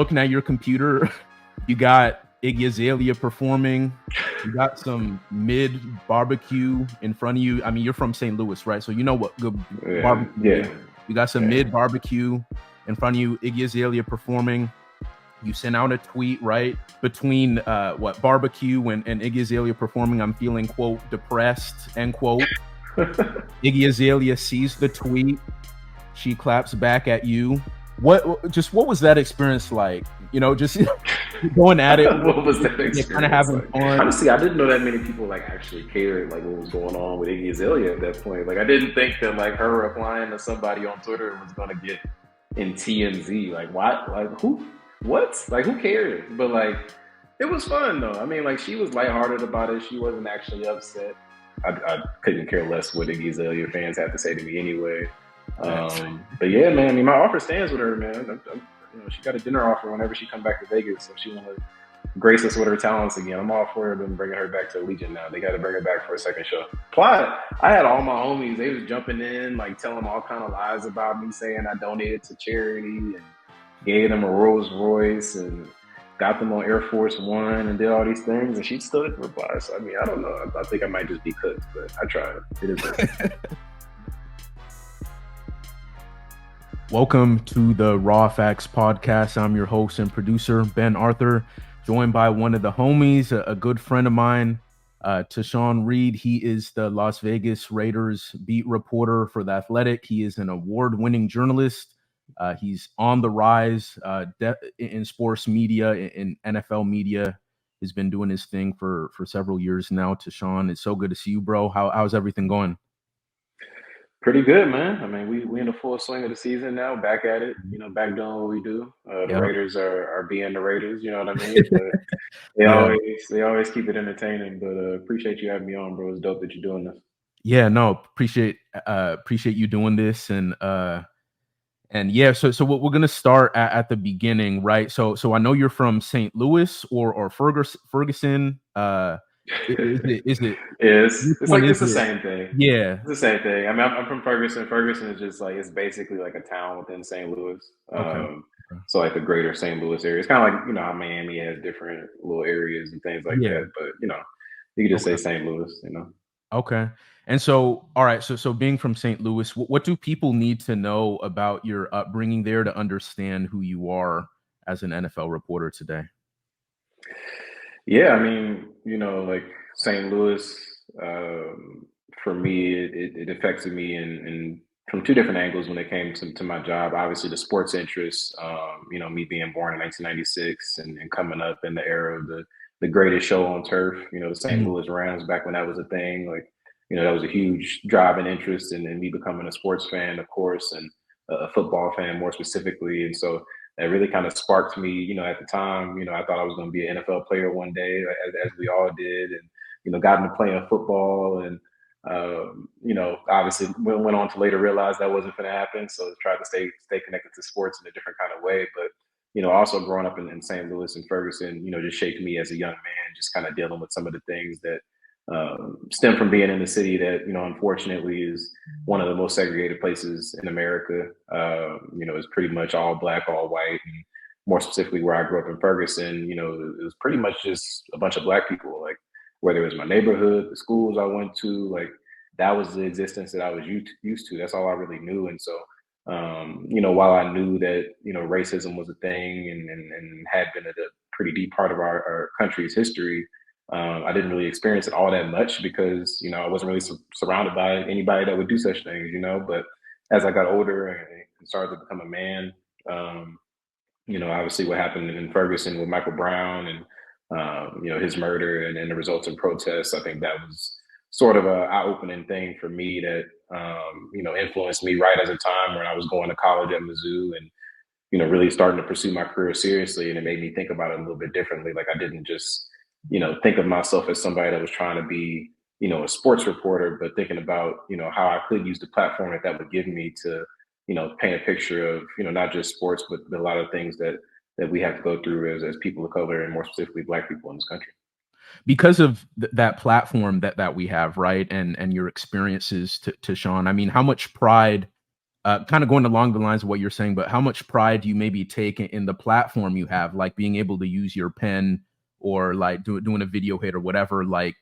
looking at your computer, you got Iggy Azalea performing. You got some mid barbecue in front of you. I mean, you're from St. Louis, right? So you know what good barbecue is. You got some mid barbecue in front of you. Iggy Azalea performing. You sent out a tweet, right? Between barbecue and Iggy Azalea performing, I'm feeling, quote, depressed, end quote. Iggy Azalea sees the tweet. She claps back at you. What was that experience like? Just going at it. What was that experience? Kind of having fun. Honestly, I didn't know that many people like actually cared like what was going on with Iggy Azalea at that point. Like, I didn't think that like her replying to somebody on Twitter was gonna get in TMZ. Like, what? Like, who? What? Like, who cared? But like, it was fun though. I mean, like, she was lighthearted about it. She wasn't actually upset. I couldn't care less what Iggy Azalea fans had to say to me anyway. But yeah, man, I mean, my offer stands with her, man. She got a dinner offer whenever she come back to Vegas, so she want to grace us with her talents again. I'm all for them bringing her back to Allegiant now. They got to bring her back for a second show. Plot, I had all my homies, they was jumping in, like telling all kind of lies about me, saying I donated to charity and gave them a Rolls Royce and got them on Air Force One and did all these things, and she still didn't reply. So, I mean, I don't know. I think I might just be cooked, but I tried. It is it. Welcome to the Raw Facts Podcast. I'm your host and producer, Ben Arthur, joined by one of the homies, a good friend of mine, Tashan Reed. He is the Las Vegas Raiders beat reporter for The Athletic. He is an award-winning journalist. He's on the rise in sports media, in NFL media. He's been doing his thing for several years now. Tashan, it's so good to see you, bro. How's everything going? Pretty good, man. I mean, we in the full swing of the season now, back at it, back doing what we do. The Raiders are being the Raiders, you know what I mean? But they always keep it entertaining, but appreciate you having me on, bro. It's dope that you're doing this. Yeah, no, appreciate you doing this. And yeah, so we're gonna start at the beginning, right? So I know you're from St. Louis or Ferguson. Is it? It's like it's the same thing. Yeah, it's the same thing. I mean, I'm from Ferguson. Ferguson is just like, it's basically like a town within St. Louis. Okay. So like the greater St. Louis area. It's kind of like how Miami has different little areas and things like that. But you can just say St. Louis. Okay. And so, all right. So being from St. Louis, what do people need to know about your upbringing there to understand who you are as an NFL reporter today? Yeah, I mean, like St. Louis, for me, it affected me in from two different angles when it came to my job. Obviously, the sports interest, me being born in 1996 and coming up in the era of the greatest show on turf, the St. Louis Rams back when that was a thing. Like, that was a huge driving interest in me becoming a sports fan, of course, and a football fan more specifically. And so that really kind of sparked me, at the time. I thought I was going to be an NFL player one day, as we all did, and got into playing football, and obviously went on to later realize that wasn't going to happen. So tried to stay connected to sports in a different kind of way. But also growing up in St. Louis and Ferguson, just shaped me as a young man, just kind of dealing with some of the things that stem from being in the city that, unfortunately is one of the most segregated places in America. It's pretty much all black, all white. And more specifically, where I grew up in Ferguson, it was pretty much just a bunch of black people. Like, whether it was my neighborhood, the schools I went to, like, that was the existence that I was used to. That's all I really knew. And so, while I knew that, racism was a thing and had been a pretty deep part of our country's history, I didn't really experience it all that much because, I wasn't really surrounded by anybody that would do such things, but as I got older and started to become a man, obviously what happened in Ferguson with Michael Brown and, his murder and the resulting protests, I think that was sort of a eye-opening thing for me that, influenced me right at a time when I was going to college at Mizzou and, really starting to pursue my career seriously. And it made me think about it a little bit differently. Like, I didn't just think of myself as somebody that was trying to be, a sports reporter, but thinking about, how I could use the platform that would give me to, paint a picture of, not just sports, but a lot of things that we have to go through as people of color and more specifically Black people in this country. Because of that platform that we have, right, and your experiences, to Sean, I mean, how much pride kind of going along the lines of what you're saying, but how much pride do you maybe take in the platform you have, like being able to use your pen or like doing a video hit or whatever, like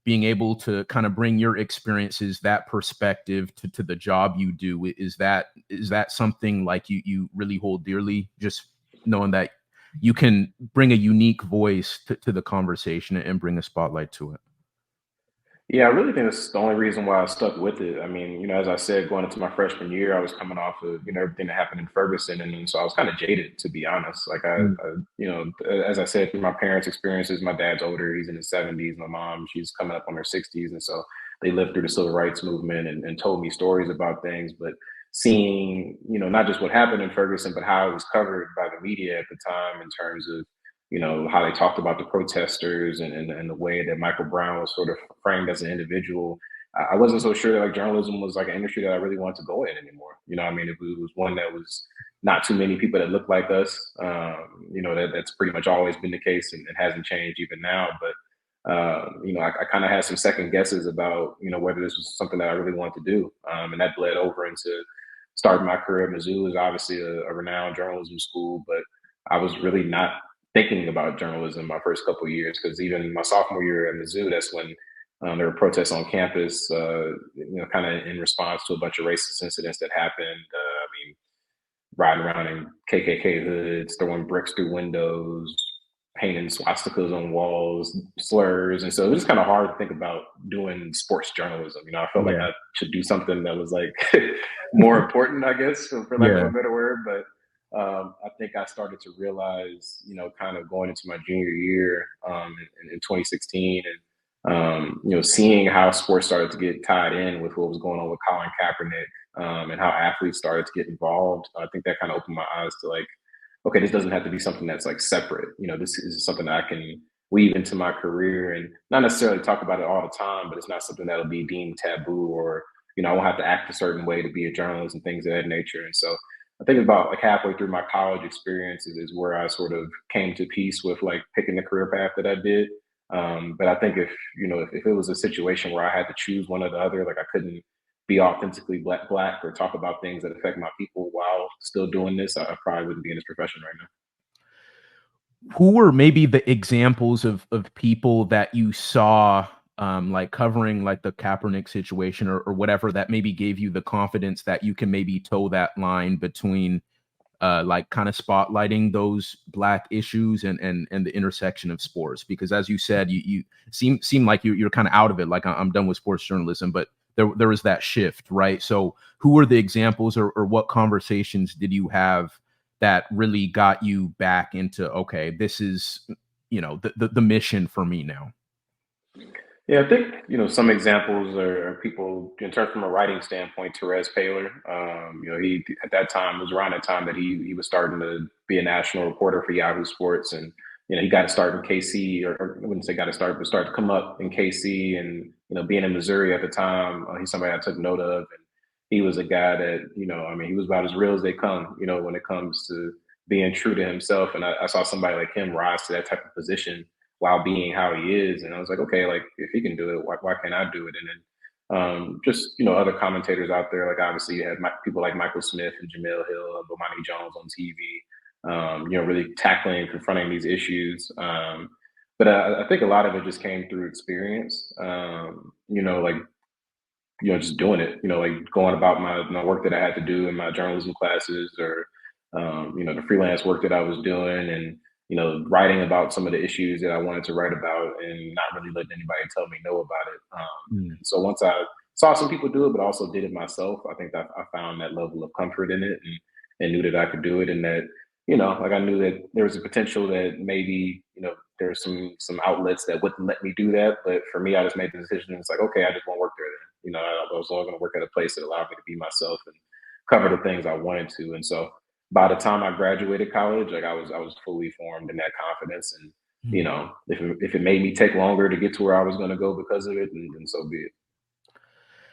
being able to kind of bring your experiences, that perspective to the job you do? Is that something like you really hold dearly, just knowing that you can bring a unique voice to the conversation and bring a spotlight to it? Yeah, I really think that's the only reason why I stuck with it. I mean, as I said, going into my freshman year, I was coming off of, everything that happened in Ferguson. And then, so I was kind of jaded, to be honest. Like as I said, through my parents' experiences, my dad's older, he's in his 70s. My mom, she's coming up on her 60s. And so they lived through the civil rights movement and told me stories about things. But seeing, not just what happened in Ferguson, but how it was covered by the media at the time in terms of how they talked about the protesters and the way that Michael Brown was sort of framed as an individual. I wasn't so sure that like journalism was like an industry that I really wanted to go in anymore. I mean, it was one that was not too many people that looked like us. That's pretty much always been the case and it hasn't changed even now. But I kind of had some second guesses about, whether this was something that I really wanted to do. And that bled over into starting my career at Mizzou. Is obviously a renowned journalism school, but I was really not thinking about journalism my first couple of years, because even my sophomore year at Mizzou, that's when there were protests on campus, kind of in response to a bunch of racist incidents that happened. I mean, riding around in KKK hoods, throwing bricks through windows, painting swastikas on walls, slurs. And so it was just kind of hard to think about doing sports journalism. I felt like Yeah. I should do something that was like more important, I guess, for lack of a better word. But I think I started to realize, kind of going into my junior year in 2016, and seeing how sports started to get tied in with what was going on with Colin Kaepernick, and how athletes started to get involved. I think that kind of opened my eyes to like, okay, this doesn't have to be something that's like separate. This is something that I can weave into my career and not necessarily talk about it all the time, but it's not something that'll be deemed taboo, or I won't have to act a certain way to be a journalist and things of that nature. And so I think about like halfway through my college experiences is where I sort of came to peace with like picking the career path that I did. But I think if it was a situation where I had to choose one or the other, like I couldn't be authentically black or talk about things that affect my people while still doing this, I probably wouldn't be in this profession right now. Who were maybe the examples of people that you saw, like covering like the Kaepernick situation or whatever, that maybe gave you the confidence that you can maybe toe that line between like kind of spotlighting those black issues and the intersection of sports? Because as you said, you seem like you're kind of out of it, like I'm done with sports journalism, but there was that shift, right? So who were the examples, or what conversations did you have that really got you back into, okay, this is the mission for me now? Yeah, I think some examples are people in terms from a writing standpoint. Therese Paylor, he at that time was around that time that he was starting to be a national reporter for Yahoo Sports, and he got to start in KC, or I wouldn't say got to start, but start to come up in KC, and being in Missouri at the time, he's somebody I took note of, and he was a guy that I mean, he was about as real as they come, when it comes to being true to himself, and I saw somebody like him rise to that type of position while being how he is. And I was like, okay, like if he can do it, why can't I do it? And then just other commentators out there, like obviously you had people like Michael Smith and Jamel Hill and Bomani Jones on TV, really tackling and confronting these issues. But I think a lot of it just came through experience. Like just doing it. Like going about my work that I had to do in my journalism classes, or the freelance work that I was doing, and writing about some of the issues that I wanted to write about, and not really letting anybody tell me no about it. So once I saw some people do it, but also did it myself, I think that I found that level of comfort in it, and knew that I could do it, and that like I knew that there was a potential that maybe there's some outlets that wouldn't let me do that, but for me, I just made the decision. It's like, okay, I just won't work there then. I was only going to work at a place that allowed me to be myself and cover the things I wanted to. And so by the time I graduated college, like I was fully formed in that confidence. And if it made me take longer to get to where I was going to go because of it, then so be it.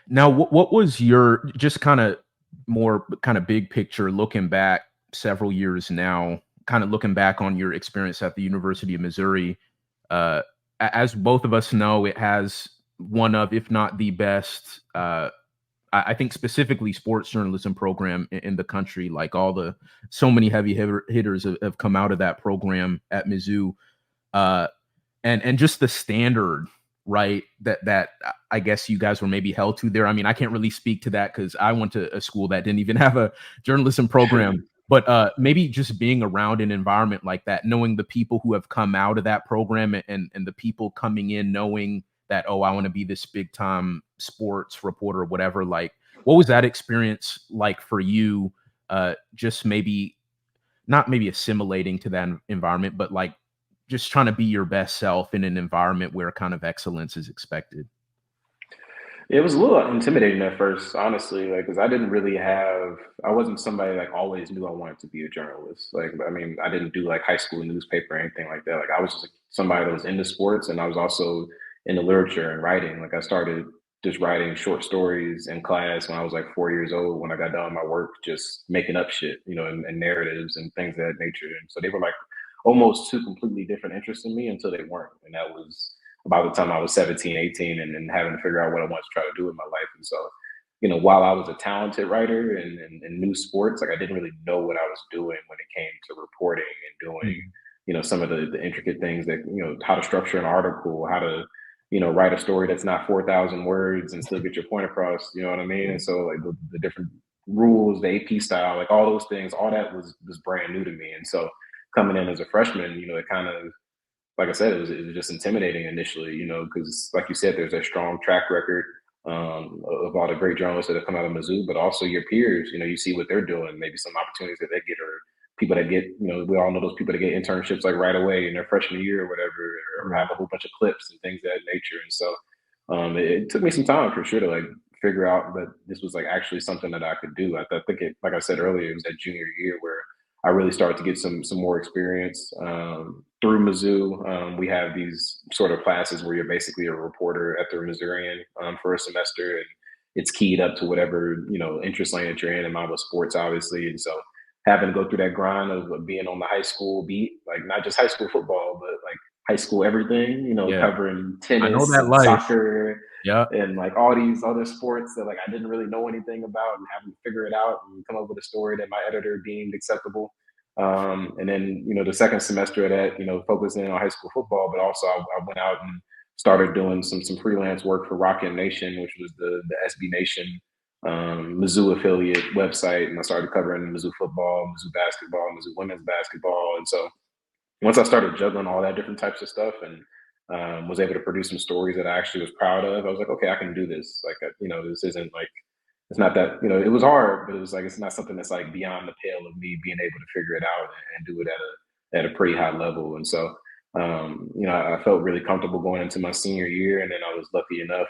Now, what was your, just kind of more kind of big picture, looking back several years now, kind of looking back on your experience at the University of Missouri? As both of us know, it has one of, if not the best, I think specifically sports journalism program in the country, like so many heavy hitters have come out of that program at Mizzou. And just the standard, right, that I guess you guys were maybe held to there. I mean, I can't really speak to that because I went to a school that didn't even have a journalism program. But maybe just being around an environment like that, knowing the people who have come out of that program and the people coming in knowing that, oh, I want to be this big time sports reporter or whatever. Like, what was that experience like for you? Just maybe not maybe assimilating to that environment, but like just trying to be your best self in an environment where kind of excellence is expected. It was a little intimidating at first, honestly, like because I wasn't somebody like always knew I wanted to be a journalist. Like, I mean, I didn't do like high school newspaper or anything like that. Like, I was just like, somebody that was into sports, and I was also into literature and writing. Like, I started just writing short stories in class when I was like 4 years old. When I got done with my work, just making up shit, and narratives and things of that nature. And so they were like almost two completely different interests in me until they weren't, and that was by the time I was 17, 18, and having to figure out what I wanted to try to do with my life. And so, while I was a talented writer and knew sports, like I didn't really know what I was doing when it came to reporting and doing, Mhm. some of the intricate things that, how to structure an article, how to, write a story that's not 4,000 words and still get your point across, you know what I mean? And so like the different rules, the AP style, like all those things, all that was brand new to me. And so coming in as a freshman, it kind of, like I said, it was just intimidating initially, because like you said, there's a strong track record of all the great journalists that have come out of Mizzou, but also your peers. You see what they're doing, maybe some opportunities that they get, or people that get, we all know those people that get internships like right away in their freshman year or whatever, or have a whole bunch of clips and things of that nature. And so it took me some time for sure to like figure out that this was like actually something that I could do. I think it, like I said earlier, it was that junior year where I really started to get some more experience through Mizzou. We have these sort of classes where you're basically a reporter at the Missourian for a semester, and it's keyed up to whatever interest lane that you're in. And mine was sports, obviously, and so having to go through that grind of being on the high school beat, like not just high school football, but like high school everything. Yeah, Covering I know tennis that and life. soccer Yeah. and like all these other sports that like I didn't really know anything about, and having to figure it out and come up with a story that my editor deemed acceptable. And then, the second semester of that, focusing on high school football, but also I went out and started doing some freelance work for Rocket Nation, which was the SB Nation Mizzou affiliate website. And I started covering Mizzou football, Mizzou basketball, Mizzou women's basketball. And so once I started juggling all that different types of stuff and was able to produce some stories that I actually was proud of, I was like, okay, I can do this. Like, this isn't like, it's not that, it was hard, but it was like, it's not something that's like beyond the pale of me being able to figure it out and do it at a pretty high level. And so, I felt really comfortable going into my senior year. And then I was lucky enough,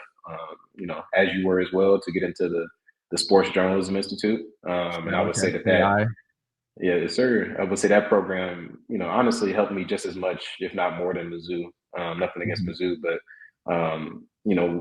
as you were as well, to get into the Sports Journalism Institute. And Shout I out would to say that SBI. yeah, sir. I would say that program, honestly helped me just as much, if not more than Mizzou. Nothing against Mhm. Mizzou, but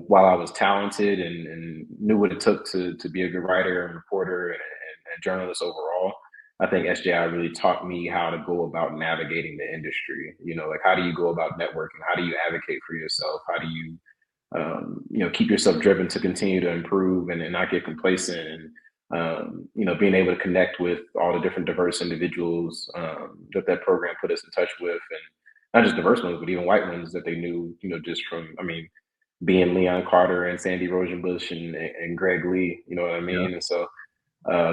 while I was talented and knew what it took to be a good writer and reporter and journalist overall, I think SJI really taught me how to go about navigating the industry. Like how do you go about networking? How do you advocate for yourself? How do you keep yourself driven to continue to improve and not get complacent and being able to connect with all the different diverse individuals that program put us in touch with, and not just diverse ones, but even white ones that they knew, just from, I mean, being Leon Carter and Sandy Rosenbush and Greg Lee, you know what I Yeah. mean? And so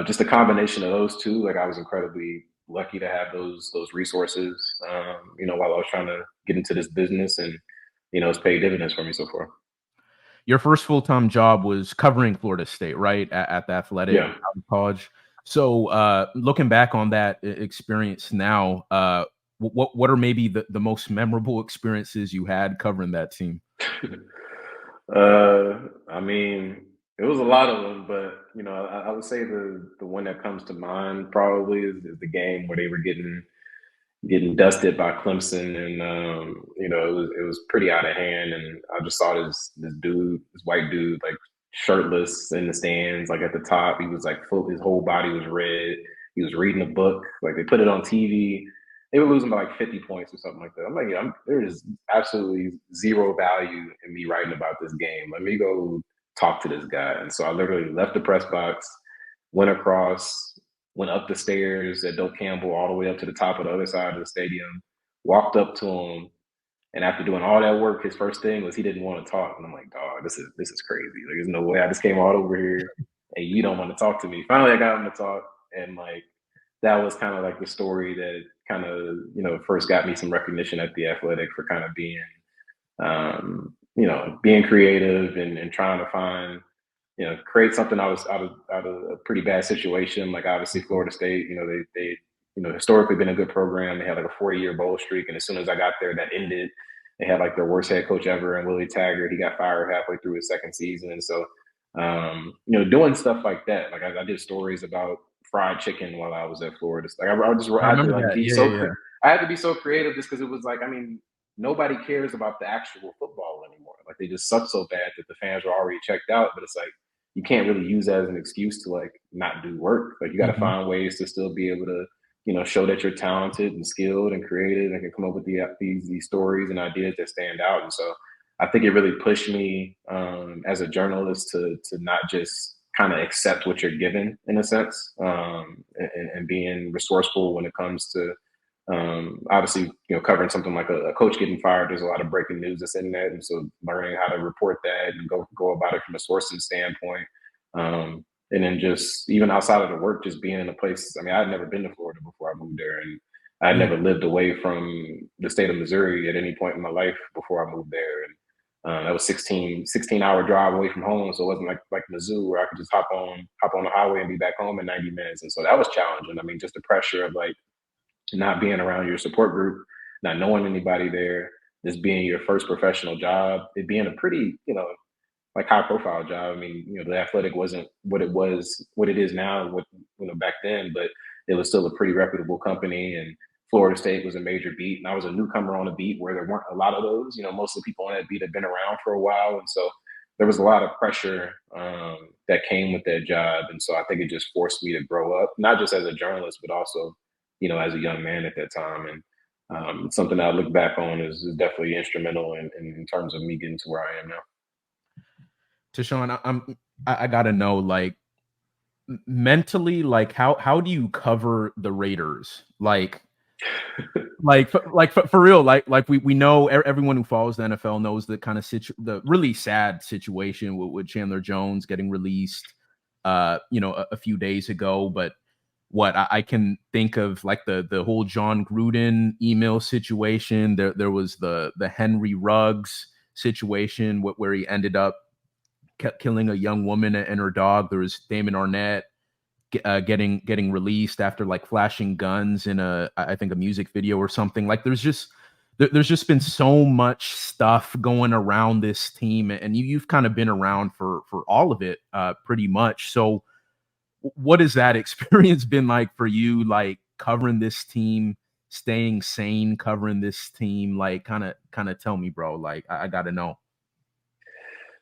just a combination of those two, like I was incredibly lucky to have those resources, while I was trying to get into this business, and, it's paid dividends for me so far. Your first full-time job was covering Florida State, right? At the Athletic Yeah. out of college. So, looking back on that experience now, what are maybe the most memorable experiences you had covering that team? I mean, it was a lot of them, but I would say the one that comes to mind probably is the game where they were getting dusted by Clemson, and it was pretty out of hand. And I just saw this white dude, like shirtless in the stands, like at the top. He was like full, his whole body was red. He was reading a book. Like they put it on TV. They were losing by like 50 points or something like that. I'm like, there is absolutely zero value in me writing about this game. Let me go talk to this guy. And so I literally left the press box, went across, went up the stairs at Doak Campbell all the way up to the top of the other side of the stadium, walked up to him. And after doing all that work, his first thing was he didn't want to talk. And I'm like, dog, this is crazy. Like, there's no way I just came all over here and you don't want to talk to me. Finally, I got him to talk. And like, that was kind of like the story that kind of, you know, first got me some recognition at the Athletic for kind of being, you know, being creative and trying to find, you know, create something out of a pretty bad situation. Like obviously Florida State, you know, they you know, historically been a good program. They had like a 40-year bowl streak. And as soon as I got there, that ended. They had like their worst head coach ever, and Willie Taggart. He got fired halfway through his second season. And so, you know, doing stuff like that. Like I did stories about fried chicken while I was at Florida. Like I had to like be I had to be so creative just because it was like, I mean, nobody cares about the actual football anymore. Like they just suck so bad that the fans were already checked out. But it's like you can't really use that as an excuse to like not do work. Like you got to find ways to still be able to, you know, show that you're talented and skilled and creative and can come up with these stories and ideas that stand out. And so I think it really pushed me as a journalist to not just kind of accept what you're given in a sense, and being resourceful when it comes to obviously, you know, covering something like a coach getting fired. There's a lot of breaking news that's in that, and so learning how to report that and go about it from a sourcing standpoint. And then just even outside of the work, just being in a place. I mean, I'd never been to Florida before I moved there, and I had never lived away from the state of Missouri at any point in my life before I moved there. And that was 16-hour drive away from home, so it wasn't like Mizzou where I could just hop on the highway and be back home in 90 minutes. And so that was challenging. I mean, just the pressure of like not being around your support group, not knowing anybody there, this being your first professional job, it being a pretty, you know, like high profile job. I mean, you know, the Athletic wasn't what it is now, you know, back then, but it was still a pretty reputable company. And Florida State was a major beat, and I was a newcomer on a beat where there weren't a lot of those. You know, most of the people on that beat had been around for a while, and so there was a lot of pressure that came with that job. And so I think it just forced me to grow up, not just as a journalist, but also, you know, as a young man at that time. And something that I look back on is definitely instrumental in terms of me getting to where I am now. Tashan, I gotta know, like, mentally, like how do you cover the Raiders? Like for real, like we know everyone who follows the NFL knows the kind of the really sad situation with Chandler Jones getting released, you know, a few days ago. But what I can think of, like the whole John Gruden email situation. There was the Henry Ruggs situation where he ended up killing a young woman and her dog. There was Damon Arnett getting released after like flashing guns in I think a music video or something. Like there's just been so much stuff going around this team, and you've kind of been around for all of it, pretty much. So what has that experience been like for you, like covering this team, staying sane, covering this team? Like kind of tell me, bro. Like I gotta know.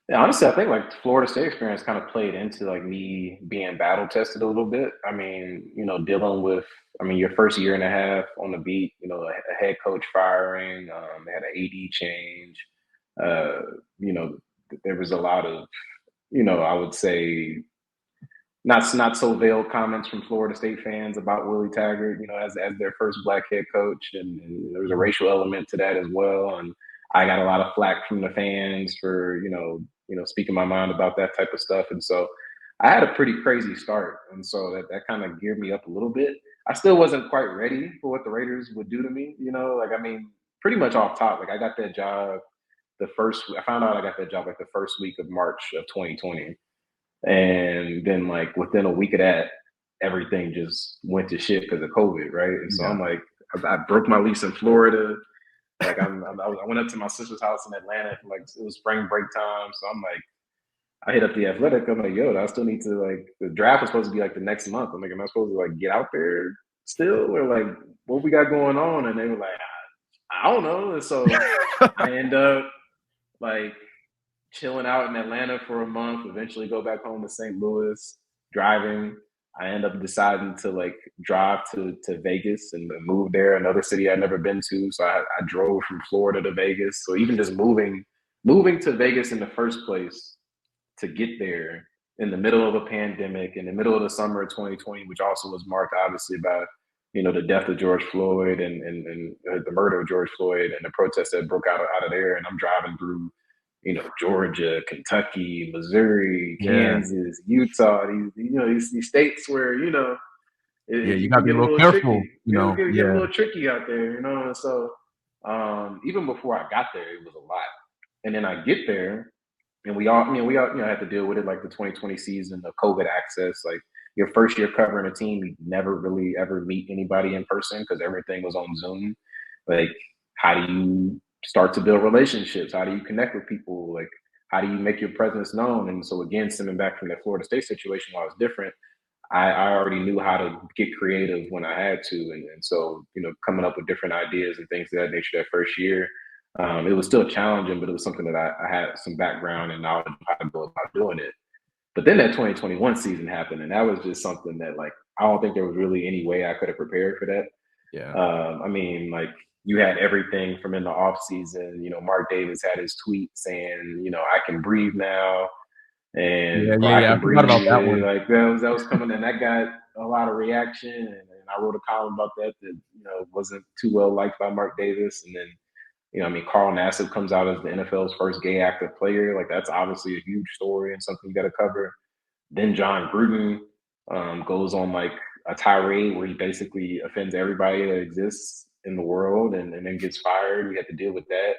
Yeah, honestly, I think like Florida State experience kind of played into like me being battle tested a little bit. I mean, you know, dealing with, I mean, your first year and a half on the beat, you know, a head coach firing, they had an AD change. Uh, you know, there was a lot of, you know, I would say not so veiled comments from Florida State fans about Willie Taggart, you know, as their first black head coach, and there was a racial element to that as well. And I got a lot of flack from the fans for speaking my mind about that type of stuff. And so I had a pretty crazy start, and so that kind of geared me up a little bit. I still wasn't quite ready for what the Raiders would do to me, you know. Like I mean, pretty much off top. Like I got that job I found out I got that job like the first week of March of 2020. And then like within a week of that, everything just went to shit because of COVID, right? And so I'm like, I broke my lease in Florida. Like I went up to my sister's house in Atlanta, like it was spring break time. So I'm like, I hit up the Athletic. I'm like, yo, I still need to, like, the draft was supposed to be like the next month. I'm like, am I supposed to like get out there still, or like what we got going on? And they were like, I don't know. And so I end up like chilling out in Atlanta for a month, eventually go back home to St. Louis, driving. I end up deciding to like drive to Vegas and move there, another city I'd never been to. So I drove from Florida to Vegas. So even just moving to Vegas in the first place to get there in the middle of a pandemic, in the middle of the summer of 2020, which also was marked obviously by, the death of George Floyd and the murder of George Floyd and the protests that broke out of there. And I'm driving through, Georgia, Kentucky, Missouri, Kansas, Utah, these states where, you it got to can be a get little careful, tricky. It get a little tricky out there, And so even before I got there, it was a lot. And then I get there, and we all had to deal with it, like the 2020 season, the COVID access. Like your first year covering a team, you never really ever meet anybody in person because everything was on Zoom. Like, how do you start to build relationships? How do you connect with people? Like, how do you make your presence known? And so again, stemming back from that Florida State situation, while it's different, I already knew how to get creative when I had to. And so, coming up with different ideas and things of that nature that first year, it was still challenging, but it was something that I had some background and knowledge of how to go about doing it. But then that 2021 season happened, and that was just something that, like, I don't think there was really any way I could have prepared for that. Yeah. I mean, like, you had everything from in the off season. Mark Davis had his tweet saying, I can breathe now. And I forgot about that one. Like that was coming, and that got a lot of reaction. And I wrote a column about that wasn't too well liked by Mark Davis. And then Carl Nassib comes out as the NFL's first gay active player. Like, that's obviously a huge story and something you got to cover. Then John Gruden goes on like a tirade where he basically offends everybody that exists in the world, and then gets fired. We had to deal with that.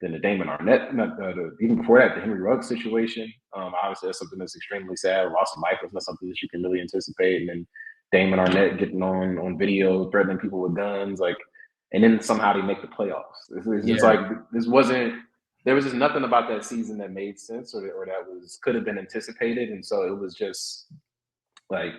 Then the Damon Arnett, even before that, the Henry Ruggs situation. Obviously, that's something that's extremely sad. Loss of life is not something that you can really anticipate. And then Damon Arnett getting on video, threatening people with guns, and then somehow they make the playoffs. It's just like, there was just nothing about that season that made sense or that could have been anticipated. And so it was just like,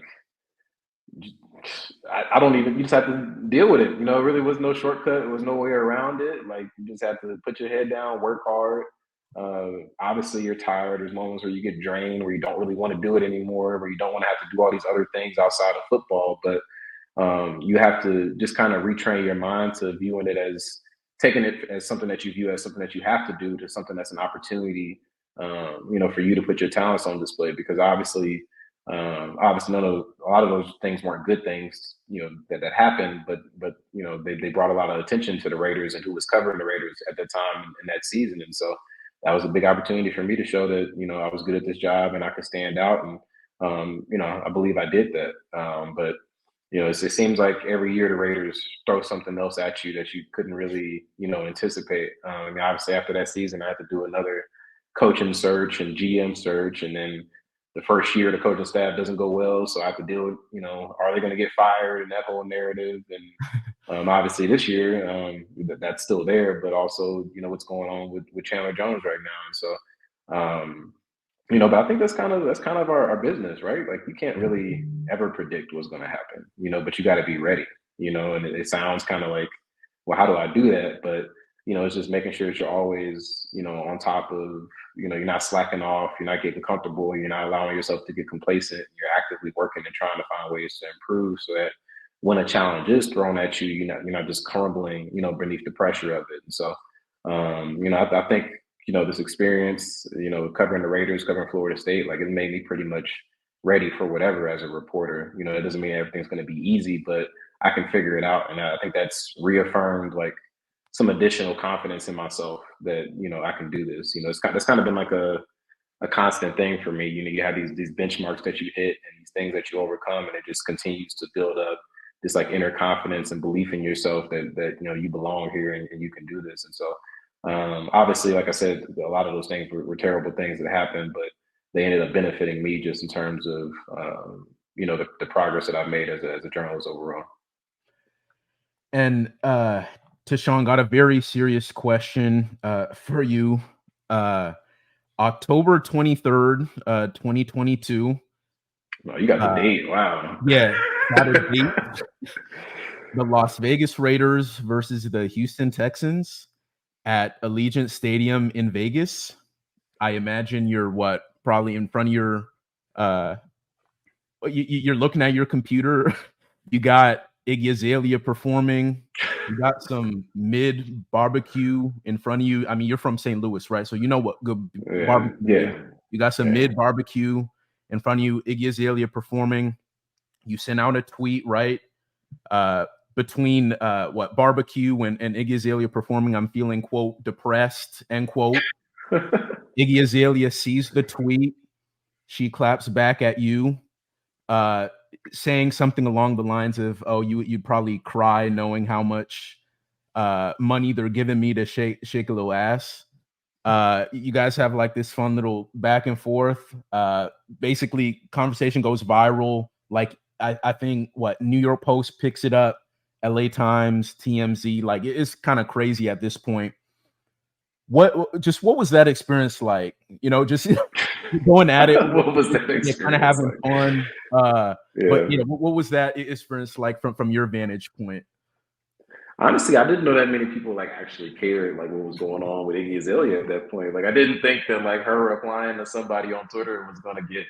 I don't even, you just have to deal with it. It really was no shortcut. There was no way around it. Like, you just have to put your head down, work hard. Obviously you're tired. There's moments where you get drained, where you don't really want to do it anymore, where you don't want to have to do all these other things outside of football. But you have to just kind of retrain your mind to viewing it as, taking it as something that you view as something that you have to do, to something that's an opportunity, for you to put your talents on display. Because obviously a lot of those things weren't good things, that happened, but they brought a lot of attention to the Raiders and who was covering the Raiders at that time in that season. And so that was a big opportunity for me to show that, I was good at this job and I could stand out. And, I believe I did that. But it seems like every year the Raiders throw something else at you that you couldn't really, anticipate. Obviously after that season, I had to do another coaching search and GM search. And then the first year the coaching staff doesn't go well, so I have to deal with, are they going to get fired, and that whole narrative. And obviously this year, that's still there, but also, what's going on with Chandler Jones right now. And so, but I think that's kind of our business, right? Like, you can't really ever predict what's going to happen, but you got to be ready, and it sounds kind of like, well, how do I do that? But, it's just making sure that you're always, on top of, you're not slacking off, you're not getting comfortable, you're not allowing yourself to get complacent. You're actively working and trying to find ways to improve, so that when a challenge is thrown at you, you're not just crumbling, beneath the pressure of it. And so, I think, this experience, covering the Raiders, covering Florida State, like, it made me pretty much ready for whatever as a reporter. It doesn't mean everything's going to be easy, but I can figure it out. And I think that's reaffirmed, like, some additional confidence in myself that, I can do this. It's kind of been like a constant thing for me. You have these benchmarks that you hit and these things that you overcome, and it just continues to build up this, like, inner confidence and belief in yourself that you belong here and you can do this. And so, obviously, like I said, a lot of those things were terrible things that happened, but they ended up benefiting me just in terms of the progress that I've made as a journalist overall. And Tashan, got a very serious question for you. October 23rd, 2022. Oh, you got the date. Wow. Yeah, got a date. The Las Vegas Raiders versus the Houston Texans at Allegiant Stadium in Vegas. I imagine you're probably in front of your you're looking at your computer. You got Iggy Azalea performing. You got some mid barbecue in front of you. I mean, you're from St. Louis, right? So you know what good barbecue is. You got some mid barbecue in front of you. Iggy Azalea performing. You sent out a tweet, right? Between what barbecue and Iggy Azalea performing, I'm feeling, quote, depressed, end quote. Iggy Azalea sees the tweet. She claps back at you, saying something along the lines of, "Oh, you'd probably cry knowing how much money they're giving me to shake a little ass." You guys have like this fun little back and forth. Basically, conversation goes viral. Like I think what New York Post picks it up, LA Times, TMZ. Like it's kind of crazy at this point. What was that experience like? You know, just going at it. What was that experience? Kind of having like? fun. But you know, what was that experience like from your vantage point? Honestly, I didn't know that many people like actually cared like what was going on with Iggy Azalea at that point. Like I didn't think that like her replying to somebody on Twitter was gonna get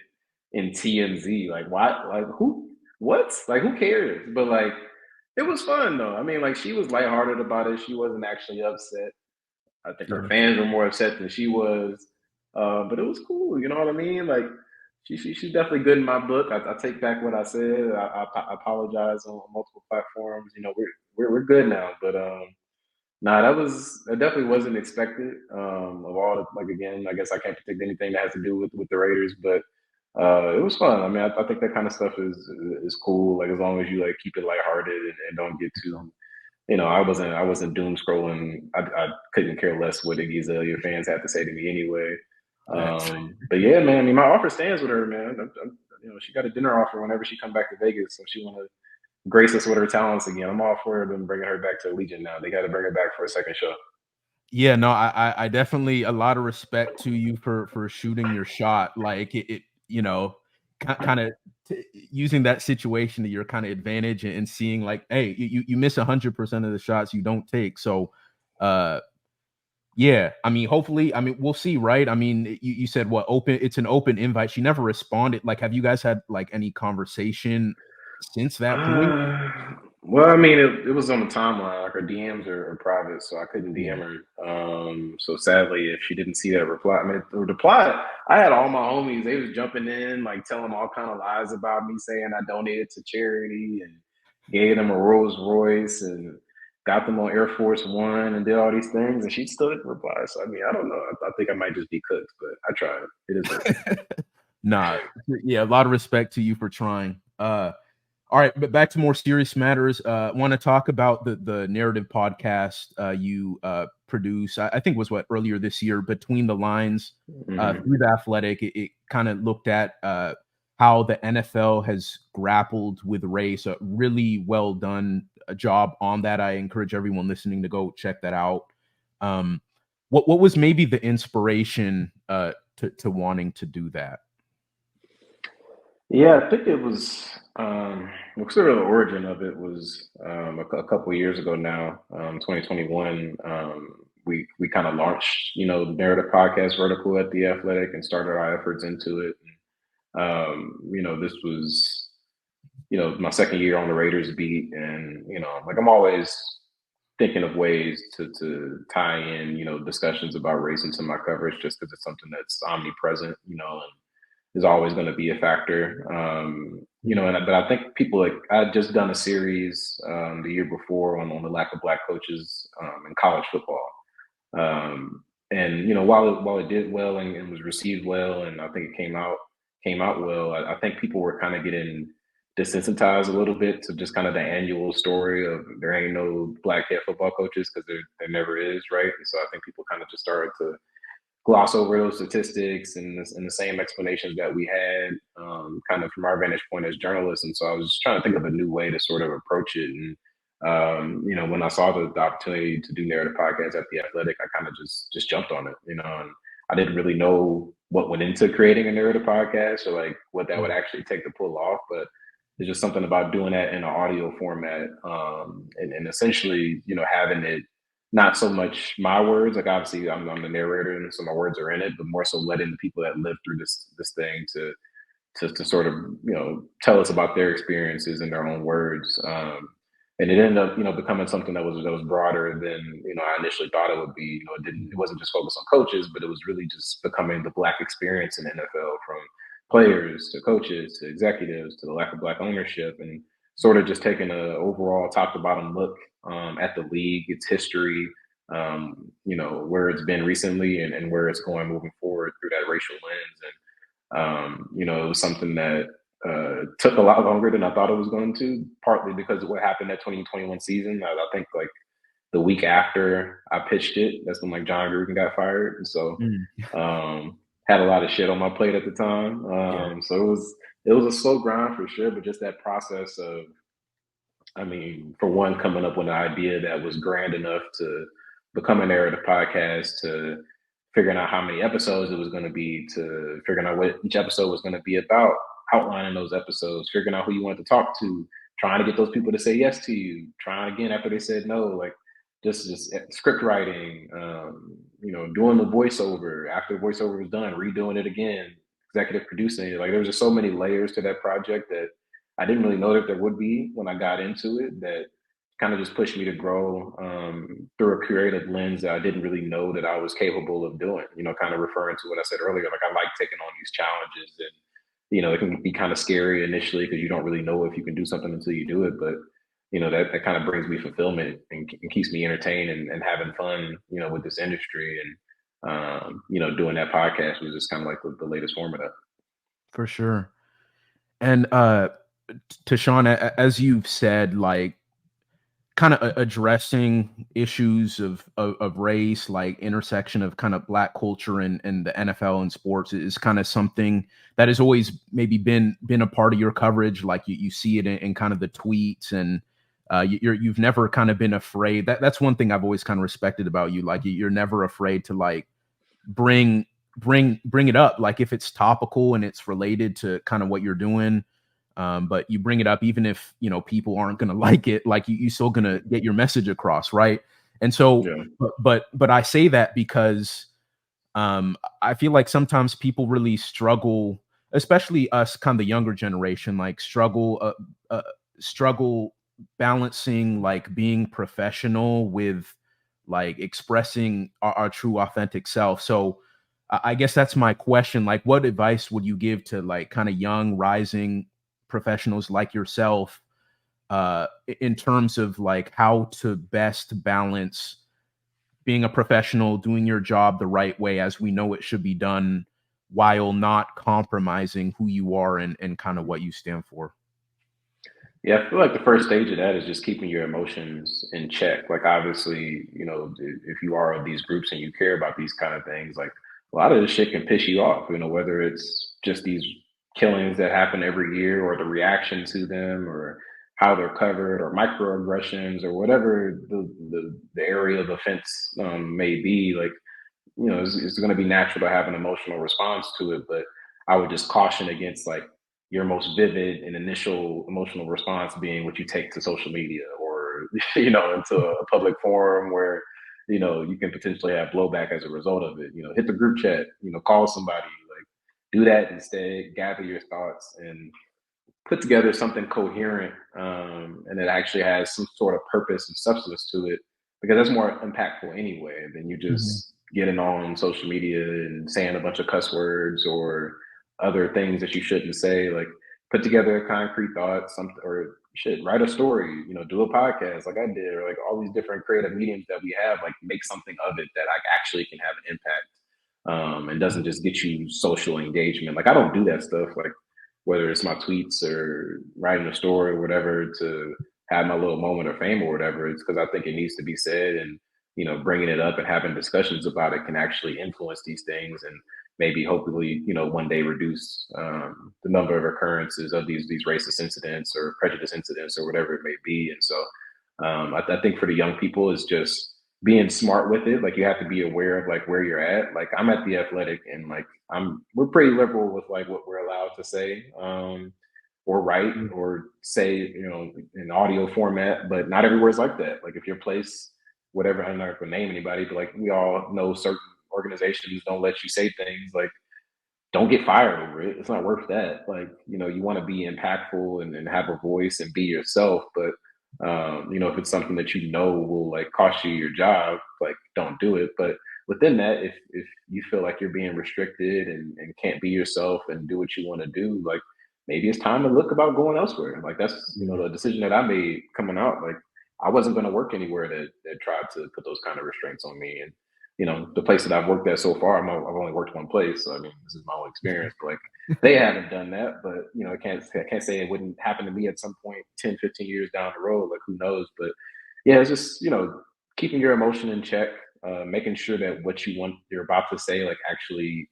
in TMZ. Like what? Like who? What? Like who cares? But like it was fun though. I mean, like she was lighthearted about it. She wasn't actually upset. I think her fans were more upset than she was. But it was cool. You know what I mean? Like she's definitely good in my book. I take back what I said. I apologize on multiple platforms. You know, we're good now. But nah, that definitely wasn't expected. Of all like again, I guess I can't predict anything that has to do with the Raiders, but it was fun. I mean, I think that kind of stuff is cool. Like as long as you like keep it lighthearted and don't get too you know, I wasn't doom scrolling. I couldn't care less what Iggy Azalea fans had to say to me anyway. But yeah, man, I mean, my offer stands with her, man. You know, she got a dinner offer whenever she come back to Vegas, so she want to grace us with her talents again. I'm all for them bringing her back to Allegiant now. They got to bring her back for a second show. Yeah, no, I definitely a lot of respect to you for shooting your shot. Like it you know, kind of using that situation to your kind of advantage and seeing like, hey, you miss 100% of the shots you don't take. So, yeah, I mean, hopefully, I mean, we'll see, right? I mean, you said what open? It's an open invite. She never responded. Like, have you guys had like any conversation since that point? Well, I mean, it was on the timeline. Like her DMs are private, so I couldn't DM Yeah. her. So sadly, if she didn't see that reply, I mean, the reply, I had all my homies. They was jumping in, like telling all kind of lies about me, saying I donated to charity and gave them a Rolls Royce and got them on Air Force One and did all these things, and she still didn't reply. So I mean, I don't know. I think I might just be cooked, but I tried. It is what it is. Nah, yeah, a lot of respect to you for trying. All right, but back to more serious matters. Want to talk about the narrative podcast you produce? I think it was what earlier this year, Between the Lines, through the Athletic. It kind of looked at how the NFL has grappled with race. A really well done job on that. I encourage everyone listening to go check that out. What was maybe the inspiration to wanting to do that? Yeah, I think it was well, sort of the origin of it was a couple of years ago now, 2021. We kind of launched, you know, the narrative podcast vertical at the Athletic and started our efforts into it. You know, this was, you know, my second year on the Raiders beat, and you know, like I'm always thinking of ways to tie in, you know, discussions about race into my coverage, just because it's something that's omnipresent, you know, and is always going to be a factor. You know, but I think people like I had just done a series the year before on the lack of black coaches in college football. And you know, while it did well and was received well, and I think it came out well, I think people were kind of getting desensitized a little bit to just kind of the annual story of there ain't no black head football coaches because there never is, right? And so I think people kind of just started to gloss over those statistics and the same explanations that we had kind of from our vantage point as journalists. And so I was just trying to think of a new way to sort of approach it. And, you know, when I saw the opportunity to do narrative podcasts at the Athletic, I kind of just jumped on it, you know, and I didn't really know what went into creating a narrative podcast or like what that would actually take to pull off. But there's just something about doing that in an audio format and essentially, you know, having it not so much my words, like obviously I'm the narrator and so my words are in it, but more so letting the people that live through this thing to sort of, you know, tell us about their experiences in their own words. and it ended up, becoming something that was broader than I initially thought it would be. It wasn't just focused on coaches, but it was really just becoming the Black experience in the NFL, from players to coaches to executives to the lack of Black ownership, and sort of just taking a overall top to bottom look at the league, its history, where it's been recently, and where it's going moving forward through that racial lens. And it was something that took a lot longer than I thought it was going to, partly because of what happened that 2021 season. I think like the week after I pitched it, that's when like John Gruden got fired. And so Mm. had a lot of shit on my plate at the time. Yeah. So it was a slow grind for sure, but just that process of, I mean, for one, coming up with an idea that was grand enough to become a narrative podcast, to figuring out how many episodes it was going to be, to figuring out what each episode was going to be about, outlining those episodes, figuring out who you wanted to talk to, trying to get those people to say yes to you, trying again after they said no, like just script writing, doing the voiceover after the voiceover was done, redoing it again, executive producing it. Like there was just so many layers to that project that I didn't really know that there would be when I got into it, that kind of just pushed me to grow through a creative lens that I didn't really know that I was capable of doing. Kind of referring to what I said earlier, like I like taking on these challenges, and it can be kind of scary initially because you don't really know if you can do something until you do it. But that kind of brings me fulfillment, and keeps me entertained, and having fun, with this industry. And doing that podcast was just kind of like the latest form of that. For sure. And Tashawn, as you've said, like kind of addressing issues of race, like intersection of kind of Black culture and the NFL and sports, is kind of something that has always maybe been a part of your coverage. Like you see it in kind of the tweets, and you've never kind of been afraid. That's one thing I've always kind of respected about you. Like you're never afraid to like bring bring it up, like if it's topical and it's related to kind of what you're doing. But you bring it up even if people aren't going to like it, like you still going to get your message across, right? And so Yeah. but I say that because I feel like sometimes people really struggle, especially us kind of the younger generation, like struggle balancing like being professional with like expressing our true authentic self. So I guess that's my question. Like, what advice would you give to like kind of young rising professionals like yourself in terms of like how to best balance being a professional, doing your job the right way as we know it should be done, while not compromising who you are and kind of what you stand for? Yeah, I feel like the first stage of that is just keeping your emotions in check. Like, obviously, if you are of these groups and you care about these kind of things, like a lot of this shit can piss you off, whether it's just these killings that happen every year, or the reaction to them, or how they're covered, or microaggressions, or whatever the area of offense may be. Like, it's going to be natural to have an emotional response to it, but I would just caution against like your most vivid and initial emotional response being what you take to social media, or into a public forum where you can potentially have blowback as a result of it. Hit the group chat, call somebody, like do that instead. Gather your thoughts and put together something coherent, and it actually has some sort of purpose and substance to it, because that's more impactful anyway than you Mhm. just getting on social media and saying a bunch of cuss words or other things that you shouldn't say. Like, put together a concrete thought, something, or shit, write a story, do a podcast like I did, or like all these different creative mediums that we have. Like, make something of it that like actually can have an impact, and doesn't just get you social engagement. Like, I don't do that stuff. Like, whether it's my tweets or writing a story or whatever, to have my little moment of fame or whatever, it's because I think it needs to be said. And bringing it up and having discussions about it can actually influence these things, and maybe hopefully one day reduce the number of occurrences of these racist incidents or prejudice incidents or whatever it may be. And so I think for the young people, is just being smart with it. Like, you have to be aware of like where you're at. Like, I'm at the Athletic, and like we're pretty liberal with like what we're allowed to say, or write, Mhm. or say, in audio format. But not everywhere's like that. Like, if your place, whatever, I'm not gonna name anybody, but like we all know certain organizations don't let you say things. Like, don't get fired over it. It's not worth that. Like, you want to be impactful, and have a voice and be yourself, but If it's something that will like cost you your job, like don't do it. But within that, if you feel like you're being restricted and can't be yourself and do what you want to do, like maybe it's time to look about going elsewhere. Like that's Yeah. the decision that I made coming out. Like I wasn't going to work anywhere that tried to put those kind of restraints on me. And the place that I've worked at so far, I've only worked one place, so I mean this is my own experience. But like they haven't done that, but I can't say it wouldn't happen to me at some point 10, 15 years down the road. Like who knows? But yeah, it's just keeping your emotion in check, making sure that what you're about to say like actually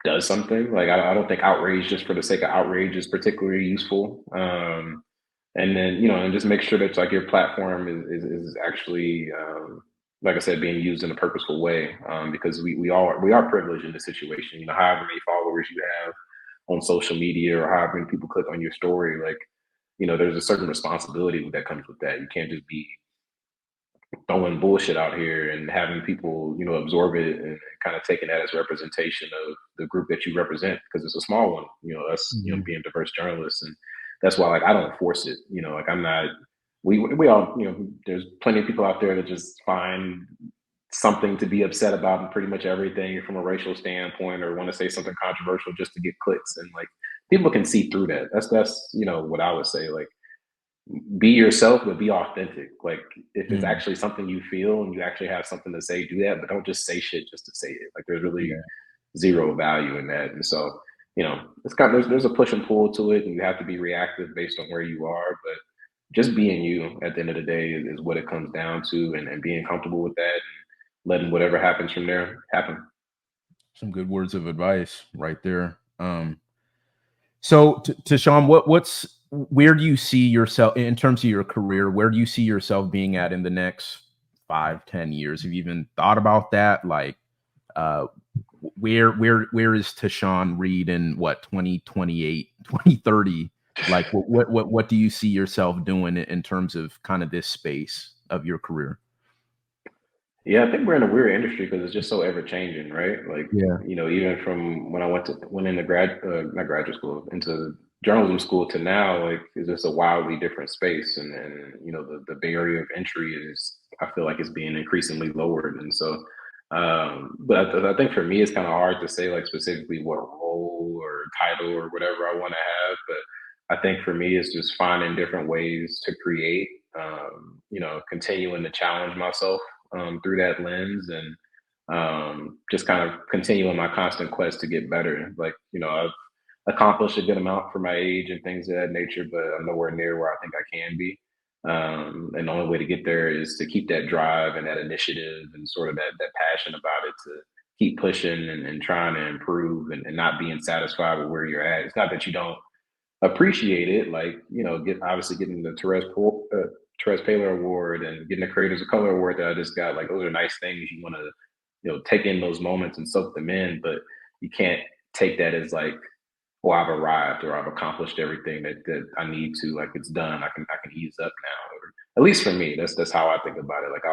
does something. Like I don't think outrage just for the sake of outrage is particularly useful. And then and just make sure that like your platform is actually like I said, being used in a purposeful way. Because we are privileged in this situation. However many followers you have on social media or however many people click on your story, like there's a certain responsibility that comes with that. You can't just be throwing bullshit out here and having people, absorb it and kind of taking that as representation of the group that you represent because it's a small one. Us, Mhm. being diverse journalists, and that's why like I don't force it. Like I'm not. We all, there's plenty of people out there that just find something to be upset about and pretty much everything from a racial standpoint or want to say something controversial just to get clicks and like people can see through that. That's what I would say. Like be yourself, but be authentic. Like if it's Mm. actually something you feel and you actually have something to say, do that. But don't just say shit just to say it. Like there's really Yeah. zero value in that. And so, it's got there's a push and pull to it, and you have to be reactive based on where you are. But just being you at the end of the day is what it comes down to, and being comfortable with that, and letting whatever happens from there happen. Some good words of advice right there. So to Sean, where do you see yourself in terms of your career? Where do you see yourself being at in the next 5, 10 years? Have you even thought about that? Like, uh, where is Tashan Reed in what 2028, 2030? Like, what do you see yourself doing in terms of kind of this space of your career? Yeah, I think we're in a weird industry because it's just so ever changing, right? Like, Yeah. even from when I went into not graduate school, into journalism school to now, like, it's just a wildly different space, and the barrier of entry is, I feel like, it's being increasingly lowered, and so, but I think for me, it's kind of hard to say like specifically what role or title or whatever I want to have, but I think for me, it's just finding different ways to create, continuing to challenge myself through that lens and just kind of continuing my constant quest to get better. Like, I've accomplished a good amount for my age and things of that nature, but I'm nowhere near where I think I can be. And the only way to get there is to keep that drive and that initiative and sort of that passion about it to keep pushing and trying to improve and not being satisfied with where you're at. It's not that you don't appreciate it. Like, obviously getting the Therese Paler Award and getting the Creators of Color Award that I just got. Like, those are nice things. You want to, take in those moments and soak them in, but you can't take that as like, oh, I've arrived or I've accomplished everything that I need to. Like, it's done. I can ease up now. Or at least for me, that's how I think about it. Like,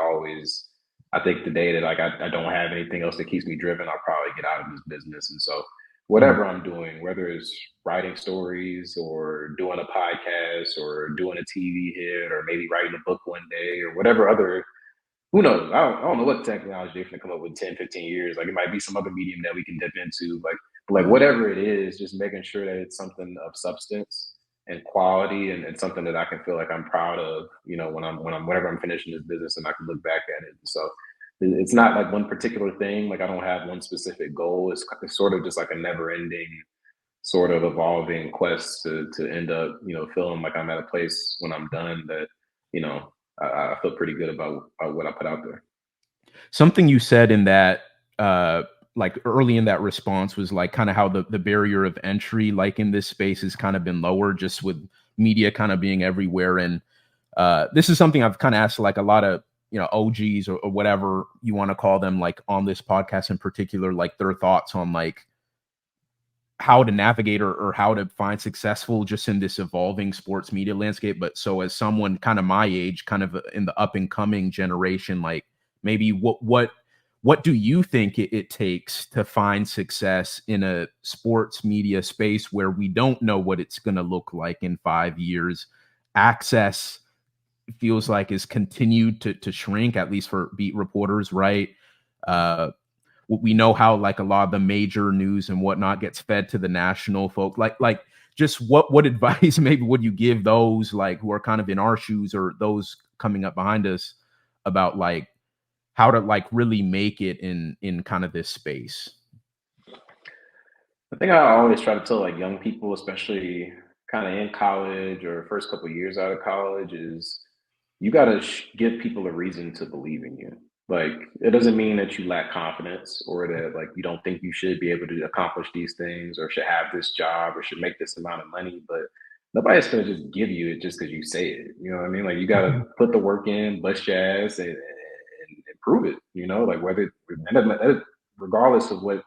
I think the day that like I don't have anything else that keeps me driven, I'll probably get out of this business. And so Mm. whatever I'm doing, whether it's writing stories or doing a podcast or doing a TV hit or maybe writing a book one day or whatever other, who knows? I don't know what technology they're going to come up with 10, 15 years. Like it might be some other medium that we can dip into. Like whatever it is, just making sure that it's something of substance and quality and something that I can feel like I'm proud of, whenever I'm finishing this business and I can look back at it. So it's not like one particular thing. Like I don't have one specific goal. It's sort of just like a never ending sort of evolving quest to end up, feeling like I'm at a place when I'm done that, you know, I feel pretty good about what I put out there. Something you said in that, like early in that response was like kind of how the barrier of entry, like in this space, has kind of been lower just with media kind of being everywhere. And this is something I've kind of asked like a lot of, OGs or whatever you want to call them, like on this podcast in particular, like their thoughts on like how to navigate or how to find successful just in this evolving sports media landscape. But so as someone kind of my age, kind of in the up and coming generation, like maybe what do you think it takes to find success in a sports media space where we don't know what it's going to look like in 5 years? Access, feels like is continued to shrink, at least for beat reporters, right? We know how like a lot of the major news and whatnot gets fed to the national folk. Like just what advice maybe would you give those like who are kind of in our shoes or those coming up behind us about like how to like really make it in kind of this space? I think I always try to tell like young people, especially kind of in college or first couple years out of college, is you got to give people a reason to believe in you. Like it doesn't mean that you lack confidence or that like you don't think you should be able to accomplish these things or should have this job or should make this amount of money, but nobody's gonna just give you it just because you say it. You know what I mean? Like you got to put the work in, bust your ass, and prove it. You know, like whether regardless of what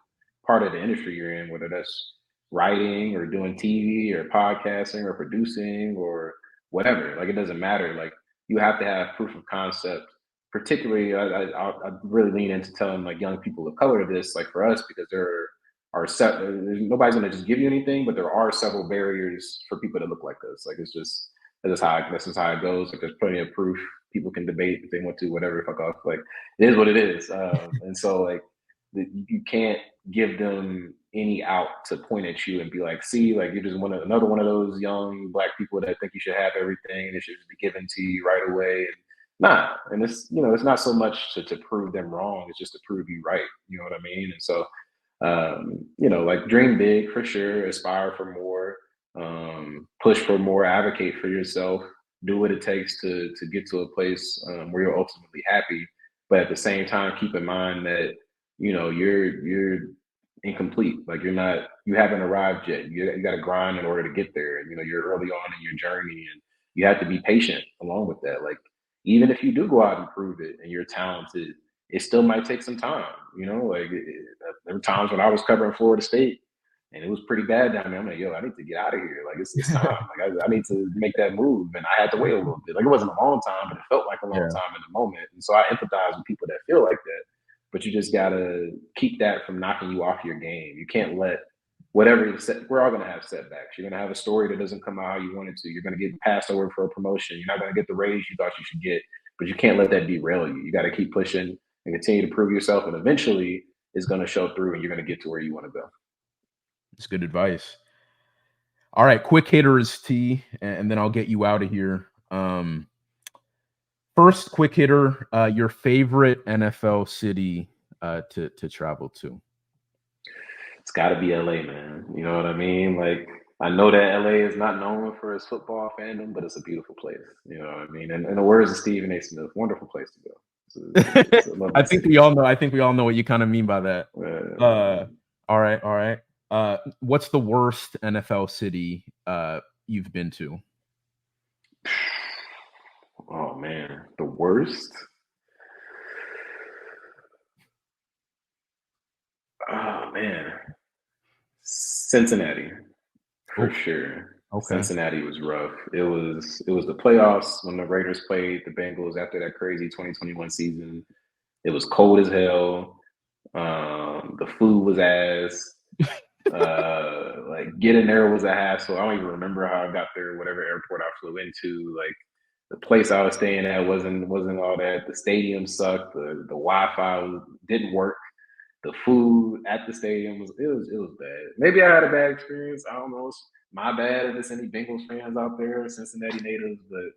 part of the industry you're in, whether that's writing or doing TV or podcasting or producing or whatever. Like it doesn't matter. Like you have to have proof of concept. Particularly, I really lean into telling like young people of color this, like for us, because there are set. Nobody's going to just give you anything, but there are several barriers for people to look like us. Like it's just that's just how it goes. Like there's plenty of proof. People can debate if they want to, whatever. Fuck off. Like it is what it is. And so like you can't give them any out to point at you and be like, see, like you're just another one of those young black people that think you should have everything and it should just be given to you right away. And nah, and it's it's not so much to prove them wrong, it's just to prove you right. You know what I mean? And so like dream big for sure, aspire for more, push for more, advocate for yourself, do what it takes to get to a place where you're ultimately happy. But at the same time, keep in mind that you're incomplete. Like you haven't arrived yet. You got to grind in order to get there. And you're early on in your journey, and you have to be patient along with that. Like even if you do go out and prove it, and you're talented, it still might take some time. There were times when I was covering Florida State, and it was pretty bad down there. I'm like, yo, I need to get out of here. Like it's time. Like I need to make that move, and I had to wait a little bit. Like it wasn't a long time, but it felt like a long time in the moment. And so I empathize with people that feel like that. But you just gotta keep that from knocking you off your game. You can't let whatever you set. We're all gonna have setbacks. You're gonna have a story that doesn't come out how you want it to. You're gonna get passed over for a promotion. You're not gonna get the raise you thought you should get. But you can't let that derail you. You got to keep pushing and continue to prove yourself, and eventually it's going to show through, and you're going to get to where you want to go. That's good advice. All right, quick hitters, T, and then I'll get you out of here. First quick hitter, your favorite NFL city to travel to? It's got to be LA, man. You know what I mean? Like I know that LA is not known for its football fandom, but it's a beautiful place. You know what I mean? And in the words of Stephen A. Smith, wonderful place to go. It's I think we all know. I think we all know what you kind of mean by that. All right. What's the worst NFL city you've been to? Oh man, the worst. Oh man, Cincinnati for sure. Okay. Cincinnati was rough. It was the playoffs when the Raiders played the Bengals after that crazy 2021 season. It was cold as hell. The food was ass. Like getting there was a hassle. I don't even remember how I got there, whatever airport I flew into. Like the place I was staying at wasn't all that. The stadium sucked. The Wi-Fi didn't work. The food at the stadium was bad. Maybe I had a bad experience. I don't know. It's my bad if there's any Bengals fans out there, Cincinnati natives, but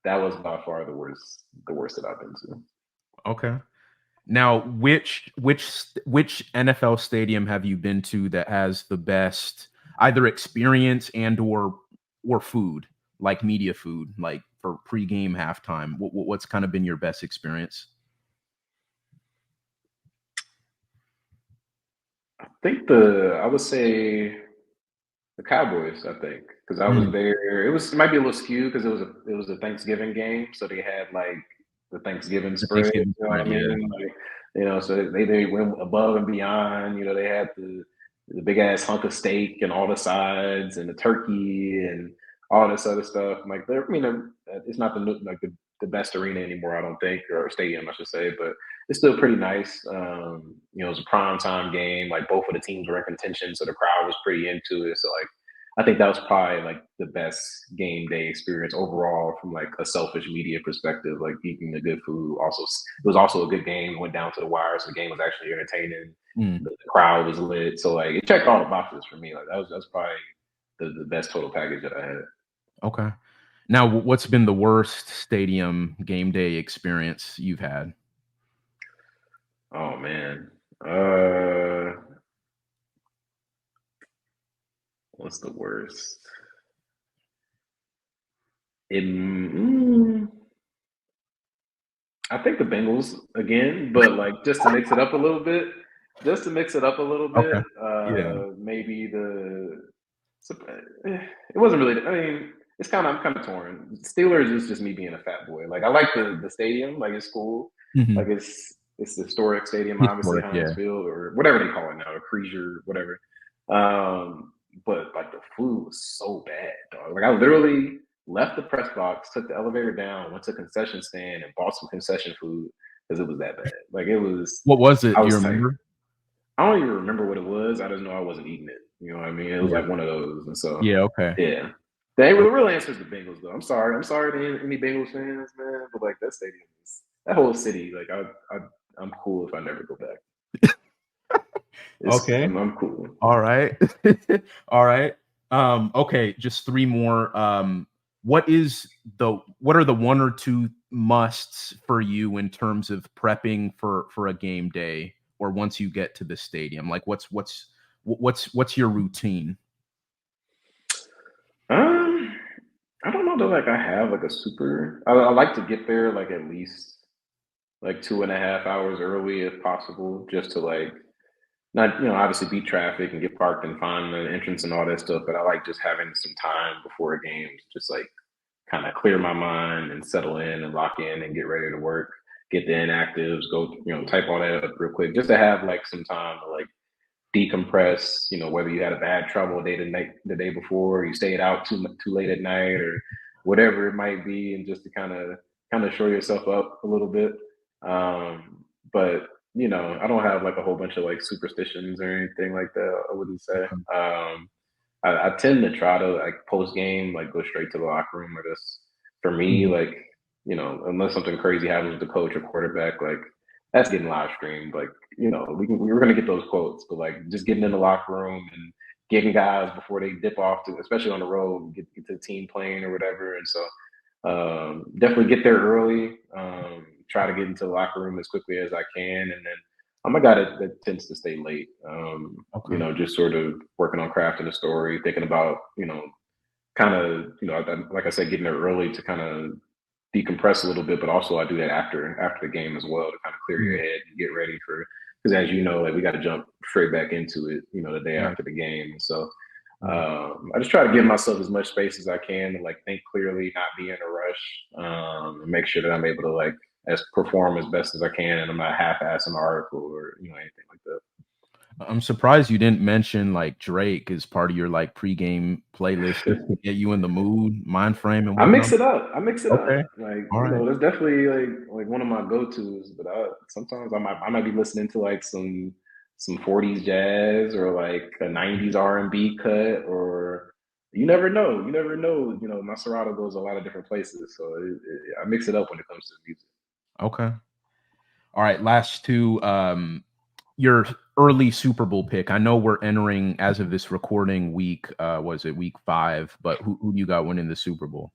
that was by far the worst that I've been to. Okay. Now, which NFL stadium have you been to that has the best either experience and or food, like media food, like for pregame, halftime? What's kind of been your best experience? I think I would say the Cowboys. I think because I was there. It might be a little skewed because it was a Thanksgiving game, so they had like the Thanksgiving spread. You know what I mean? Like, so they went above and beyond. They had the big ass hunk of steak and all the sides and the turkey and all this other stuff. Like, it's not the best arena anymore, I don't think, or stadium, I should say, but it's still pretty nice. It was a prime time game. Like both of the teams were in contention, so the crowd was pretty into it. So like, I think that was probably like the best game day experience overall from like a selfish media perspective, like eating the good food. Also, it was also a good game. It went down to the wire, so the game was actually entertaining. The crowd was lit, so like it checked all the boxes for me. Like that's probably the best total package that I had. Okay. Now, what's been the worst stadium game day experience you've had? Oh man, what's the worst? I think the Bengals again, but like just to mix it up a little bit, Okay. Yeah. maybe it wasn't really. I mean, I'm kind of torn. Steelers is just me being a fat boy. Like I like the stadium, like it's cool, like Mhm. it's the historic stadium, obviously Historic, Heinz yeah. Field or whatever they call it now, or Creasier, whatever. But like the food was so bad, dog. Like I literally left the press box, took the elevator down, went to a concession stand, and bought some concession food because it was that bad. Like it was. What was it? I Do you was like, remember? I don't even remember what it was. I just know I wasn't eating it. You know what I mean? It was Yeah. like one of those. And so, Yeah, okay. yeah. The real answer is the Bengals, though. I'm sorry. I'm sorry to any Bengals fans, man. But like that stadium that whole city, like I'm cool if I never go back. Okay. I'm cool. All right. All right. Okay, just three more. What are the one or two musts for you in terms of prepping for a game day or once you get to the stadium? Like what's your routine? Um, I don't know that like I have like a super. I like to get there like at least like 2.5 hours early if possible, just to like not obviously beat traffic and get parked and find the entrance and all that stuff. But I like just having some time before a game, to just like kind of clear my mind and settle in and lock in and get ready to work. Get the inactives, go type all that up real quick, just to have like some time to like decompress. Whether you had a bad trouble day the night the day before, or you stayed out too late at night, or whatever it might be, and just to kind of show yourself up a little bit. But I don't have like a whole bunch of like superstitions or anything like that. I wouldn't say. I tend to try to like post game, like go straight to the locker room, or just for me, Mhm. like unless something crazy happens with the coach or quarterback, like that's getting live streamed. Like we're gonna get those quotes, but like just getting in the locker room and getting guys before they dip off to, especially on the road, get to the team plane or whatever. And so definitely get there early. Try to get into the locker room as quickly as I can, and then I'm a guy that tends to stay late. Okay. Just sort of working on crafting a story, thinking about kind of like I said, getting there early to kind of decompress a little bit, but also I do that after the game as well to kind of clear your Mm, head and get ready for, because as you know, like we got to jump straight back into it, the day right. after the game. And so Mm. I just try to give myself as much space as I can to like think clearly, not be in a rush, and make sure that I'm able to like as perform as best as I can, and I'm not half-assing an article or anything like that. I'm surprised you didn't mention like Drake as part of your like pregame playlist just to get you in the mood, mind frame, and I whatnot. mix it up. I mix it Okay. up. Like All right. that's definitely like one of my go tos. But sometimes I might be listening to like some 40s jazz or like a 90s R&B cut, or you never know. You never know. My Serato goes a lot of different places, so I mix it up when it comes to music. Okay. All right. Last two. Your early Super Bowl pick. I know we're entering as of this recording week. Was it week 5? But who do you got winning the Super Bowl?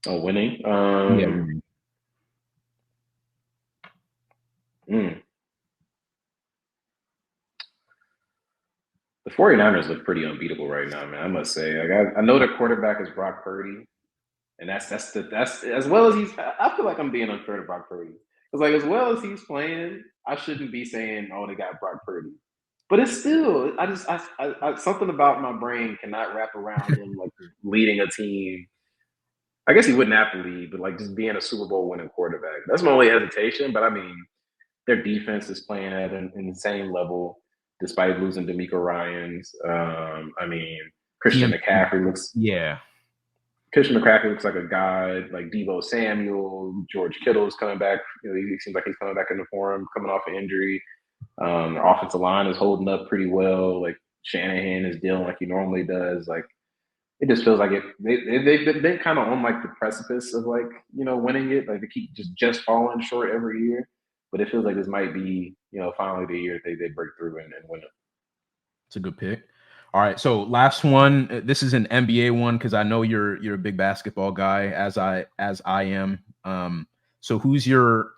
Oh, winning. Yeah, winning. Mm, the 49ers look pretty unbeatable right now, man. I must say. Like I know their quarterback is Brock Purdy. And that's as well as I feel like I'm being unfair to Brock Purdy. Because like as well as he's playing, I shouldn't be saying, "Oh, they got Brock Purdy." But it's still, something about my brain cannot wrap around him like leading a team. I guess he wouldn't have to lead, but like just being a Super Bowl winning quarterback. That's my only hesitation. But I mean, their defense is playing at an insane level despite losing D'Amico Ryan's. I mean, Christian TM, McCaffrey looks yeah. Christian McCaffrey looks like a guy like Debo Samuel. George Kittle is coming back. He seems like he's coming back into form, coming off an injury. The offensive line is holding up pretty well. Like Shanahan is dealing like he normally does. Like it just feels like they've been kind of on like the precipice of like winning it. Like they keep just falling short every year. But it feels like this might be finally the year they break through and win it. It's a good pick. All right, so last one. This is an NBA one because I know you're a big basketball guy, as I am. So who's your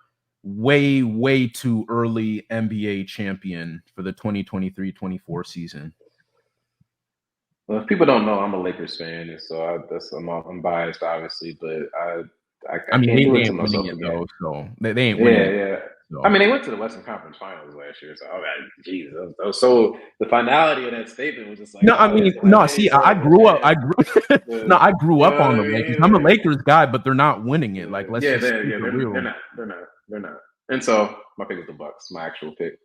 way too early NBA champion for the 2023-24 season? Well, if people don't know, I'm a Lakers fan, and so I'm biased, obviously, but I mean, can't do they it to ain't winning myself it again. though, so they ain't Yeah, winning it. yeah. So. I mean, they went to the Western Conference Finals last year, so Jesus. So the finality of that statement was just like, No, I oh, mean, it's no. finally See, sort I of grew up. the I grew you up know on what the I Lakers. mean? I'm a Like, Lakers guy, but they're not winning it. Like, let's just keep it real. they're not. And so my pick is the Bucks. My actual pick.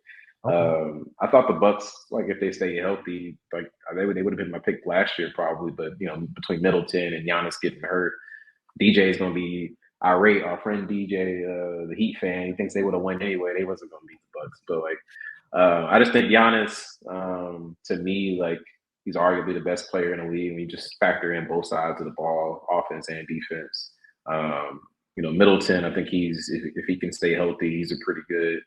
Okay. I thought the Bucks, like if they stay healthy, like they would have been my pick last year probably, but between Middleton and Giannis getting hurt, DJ is going to be irate. Our friend DJ, the Heat fan, he thinks they would have won anyway. They wasn't going to beat the Bucks, but like I just think Giannis, to me, like he's arguably the best player in the league. And you just factor in both sides of the ball, offense and defense. Middleton, I think if he can stay healthy, he's a pretty good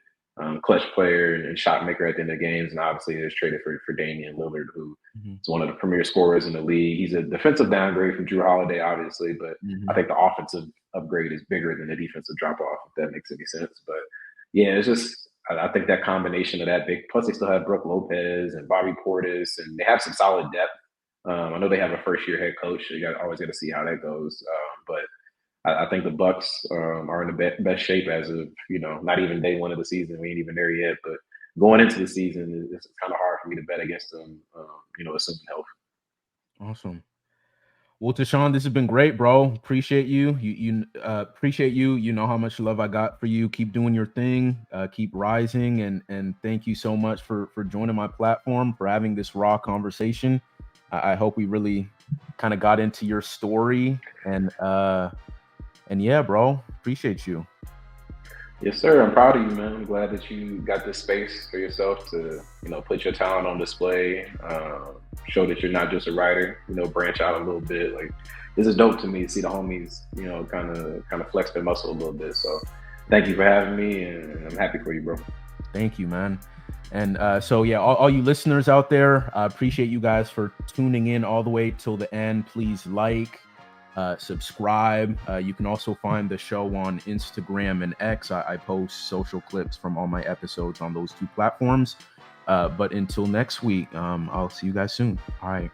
clutch player and shot maker at the end of games. And obviously, there's traded for Damian Lillard, who is one of the premier scorers in the league. He's a defensive downgrade from Drew Holiday, obviously, but I think the offensive upgrade is bigger than the defensive drop off, if that makes any sense. But yeah, it's just I think that combination of that big. Plus, they still have Brooke Lopez and Bobby Portis, and they have some solid depth. I know they have a first year head coach. So you always got to see how that goes. But I think the Bucks are in the best shape as of not even day one of the season. We ain't even there yet, but going into the season, it's kind of hard for me to bet against them. Assuming health. Awesome. Well, Tashan, this has been great, bro. Appreciate you. Appreciate you. You know how much love I got for you. Keep doing your thing. Keep rising, and thank you so much for joining my platform, for having this raw conversation. I hope we really kind of got into your story, and yeah, bro, appreciate you. Yes, sir. I'm proud of you, man. I'm glad that you got this space for yourself to, put your talent on display, show that you're not just a writer, branch out a little bit. Like, this is dope to me to see the homies, kind of flex their muscle a little bit. So thank you for having me, and I'm happy for you, bro. Thank you, man. And so, yeah, all you listeners out there, I appreciate you guys for tuning in all the way till the end. Please subscribe. You can also find the show on Instagram and X. I post social clips from all my episodes on those two platforms. But until next week, I'll see you guys soon. All right.